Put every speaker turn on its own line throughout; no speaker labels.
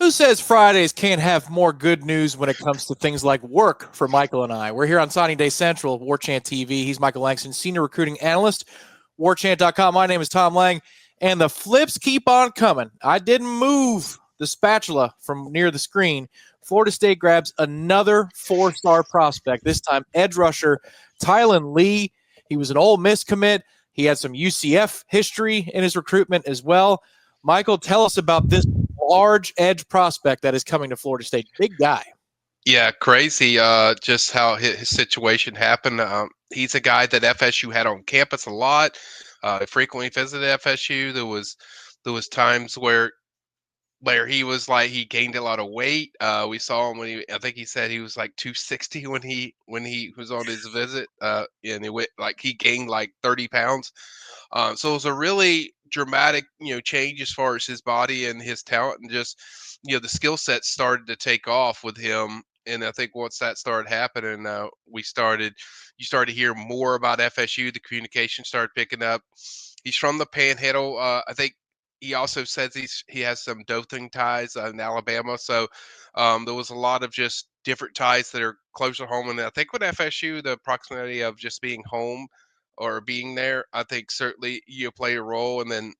Who says Fridays can't have more good news when it comes to things like work for Michael and I? We're here on Signing Day Central, Warchant TV. He's Michael Langston, Senior Recruiting Analyst, Warchant.com. My name is Tom Lang, and the flips keep on coming. I didn't move the spatula from near the screen. Florida State grabs another four-star prospect, this time edge rusher Tylon Lee. He was an Ole Miss commit. He had some UCF history in his recruitment as well. Michael, tell us about this large edge prospect that is coming to Florida State. Big guy.
Yeah, crazy. Just how his situation happened. He's a guy that FSU had on campus a lot. Frequently visited FSU. There was times where he was like he gained a lot of weight. We saw him I think he said he was like 260 when he was on his visit. And he gained like 30 pounds. So it was a really dramatic, change as far as his body and his talent, and just, the skill set started to take off with him. And I think once that started happening, you started to hear more about FSU. The communication started picking up. He's from the Panhandle. I think he also says he has some Dothan ties in Alabama. So there was a lot of just different ties that are closer home. And I think with FSU, the proximity of just being home or being there, I think certainly you play a role. And then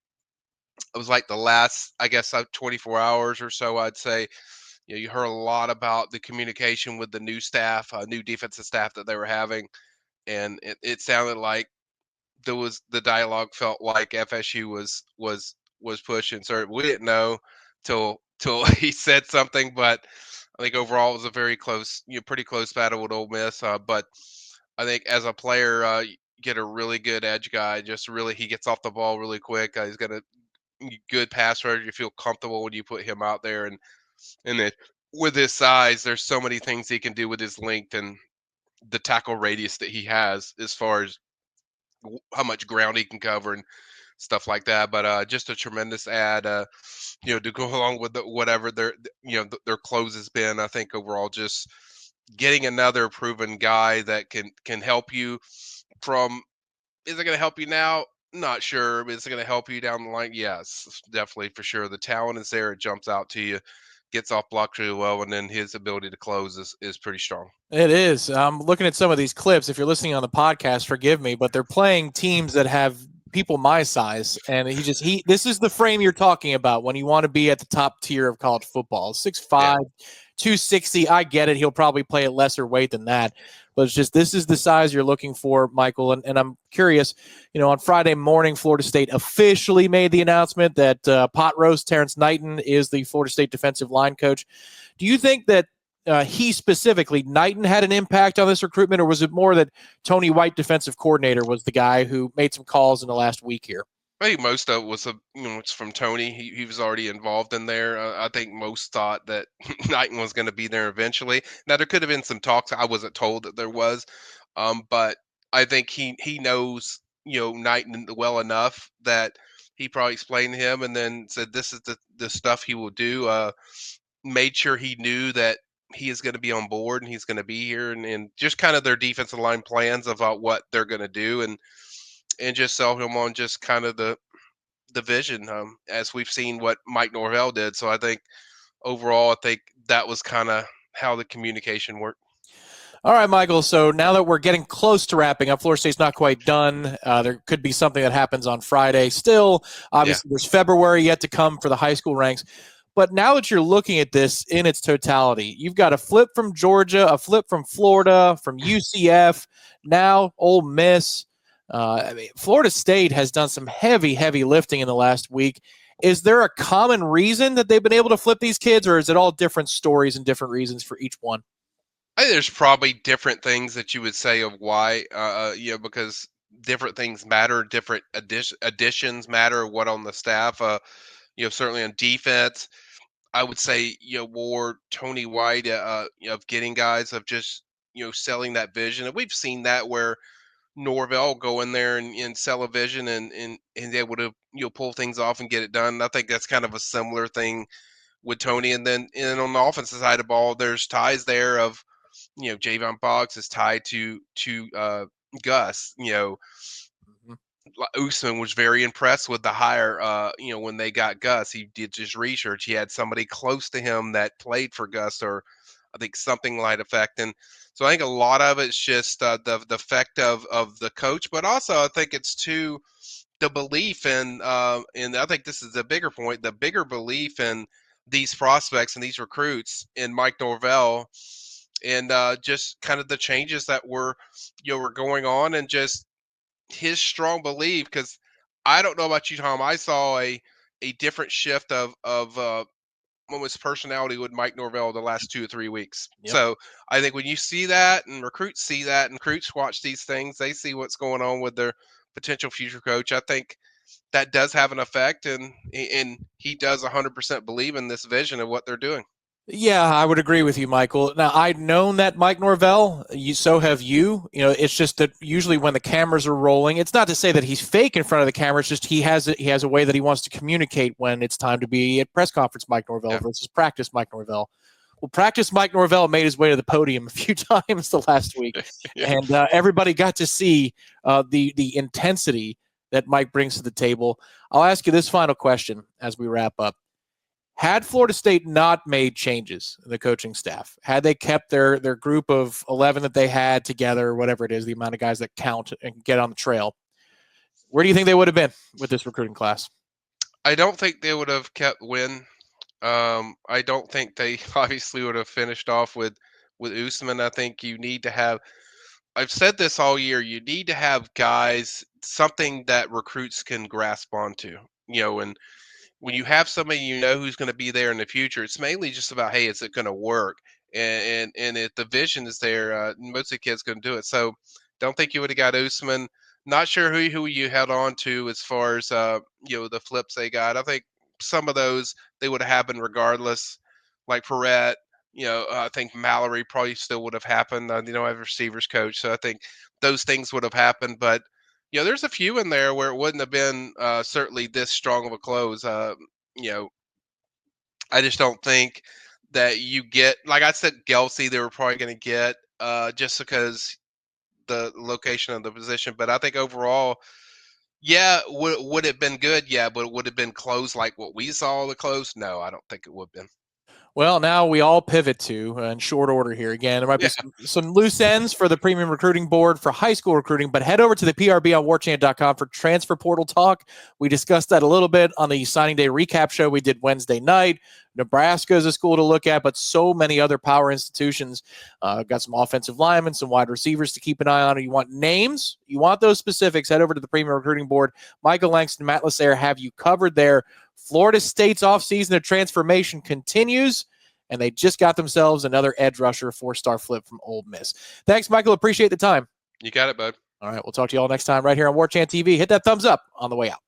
it was like the last, I guess, 24 hours or so, I'd say, you heard a lot about the communication with the new staff, new defensive staff that they were having. And it sounded like the dialogue felt like FSU was pushing. So we didn't know till he said something, but I think overall it was a very close, pretty close battle with Ole Miss. But I think as a player, you get a really good edge guy. Just really, he gets off the ball really quick. He's got a good pass rush. You feel comfortable when you put him out there, and then with his size, there's so many things he can do with his length and the tackle radius that he has as far as how much ground he can cover and stuff like that. But just a tremendous ad, to go along with whatever their close has been. I think overall, just getting another proven guy that can help you from. Is it going to help you now? Not sure. But is it going to help you down the line? Yes, definitely for sure. The talent is there. It jumps out to you, gets off blocks really well, and then his ability to close is pretty strong.
It is. I'm looking at some of these clips. If you're listening on the podcast, forgive me, but they're playing teams that have people my size, and this is the frame you're talking about when you want to be at the top tier of college football. 6'5",
Yeah.
260. I get it. He'll probably play at lesser weight than that, but it's just this is the size you're looking for, Michael. And I'm curious. On Friday morning, Florida State officially made the announcement that pot roast Terrence Knighton is the Florida State defensive line coach. Do you think that he specifically, Knighton, had an impact on this recruitment, or was it more that Tony White, defensive coordinator, was the guy who made some calls in the last week here?
I think most of it was it's from Tony. He was already involved in there. I think most thought that Knighton was going to be there eventually. Now there could have been some talks. I wasn't told that there was, but I think he knows Knighton well enough that he probably explained to him and then said this is the stuff he will do. Made sure he knew that he is going to be on board and he's going to be here, and just kind of their defensive line plans about what they're going to do, and just sell him on just kind of the vision, as we've seen what Mike Norvell did. So I think overall, I think that was kind of how the communication worked.
All right, Michael. So now that we're getting close to wrapping up, Florida State's not quite done. There could be something that happens on Friday. Still,
Yeah.
obviously, there's February yet to come for the high school ranks. But now that you're looking at this in its totality, you've got a flip from Georgia, a flip from Florida, from UCF, now Ole Miss. Florida State has done some heavy, heavy lifting in the last week. Is there a common reason that they've been able to flip these kids, or is it all different stories and different reasons for each one?
I think there's probably different things that you would say of why, because different things matter, different additions matter, what on the staff, certainly on defense. I would say, more Tony White, of getting guys, of just, selling that vision. And we've seen that where Norvell go in there and sell a vision and able to, pull things off and get it done. I think that's kind of a similar thing with Tony. And on the offensive side of the ball, there's ties there of, Javon Boggs is tied to Gus,
Mhm.
Usman was very impressed with the hire. When they got Gus, he did just research. He had somebody close to him that played for Gus, or I think something like effect. And so I think a lot of it's just the effect of the coach, but also I think it's too the belief in, and I think this is the bigger point, the bigger belief in these prospects and these recruits in Mike Norvell, and just kind of the changes that were going on, and just his strong belief. Because I don't know about you, Tom, I saw a different shift of his personality with Mike Norvell the last 2 or 3 weeks.
Yep.
So I think when you see that, and recruits see that, and recruits watch these things, they see what's going on with their potential future coach. I think that does have an effect, and he does 100% believe in this vision of what they're doing.
Yeah, I would agree with you, Michael. Now, I'd known that Mike Norvell. So have you. It's just that usually when the cameras are rolling, it's not to say that he's fake in front of the camera. It's just he has a way that he wants to communicate when it's time to be at press conference Mike Norvell versus practice Mike Norvell. Well, practice Mike Norvell made his way to the podium a few times the last week, and everybody got to see the intensity that Mike brings to the table. I'll ask you this final question as we wrap up. Had Florida State not made changes in the coaching staff, had they kept their group of 11 that they had together, whatever it is, the amount of guys that count and get on the trail, where do you think they would have been with this recruiting class?
I don't think they would have kept Wynn. I don't think they obviously would have finished off with Usman. I think you need to have. I've said this all year. You need to have guys, something that recruits can grasp onto. And when you have somebody who's going to be there in the future, it's mainly just about, hey, is it going to work? And if the vision is there, most of the kids going to do it. So don't think you would have got Usman. Not sure who you held on to as far as the flips they got. I think some of those they would have happened regardless. Like Perrette, I think Mallory probably still would have happened. I have a receivers coach, so I think those things would have happened. But there's a few in there where it wouldn't have been certainly this strong of a close. I just don't think that you get, like I said, Gelsey, they were probably going to get just because the location of the position. But I think overall, would it have been good? Yeah, but would it have been close like what we saw the close? No, I don't think it would have been.
Well, now we all pivot to, in short order here again, there might be some loose ends for the premium recruiting board for high school recruiting, but head over to the PRB on warchant.com for transfer portal talk. We discussed that a little bit on the signing day recap show we did Wednesday night. Nebraska is a school to look at, but so many other power institutions. Got some offensive linemen, some wide receivers to keep an eye on. You want names? You want those specifics? Head over to the premium recruiting board. Michael Langston, Matt Lasser have you covered there. Florida State's offseason of transformation continues, and they just got themselves another edge rusher, 4-star flip from Ole Miss. Thanks, Michael. Appreciate the time.
You got it, bud.
All right, we'll talk to you all next time right here on Warchant TV. Hit that thumbs up on the way out.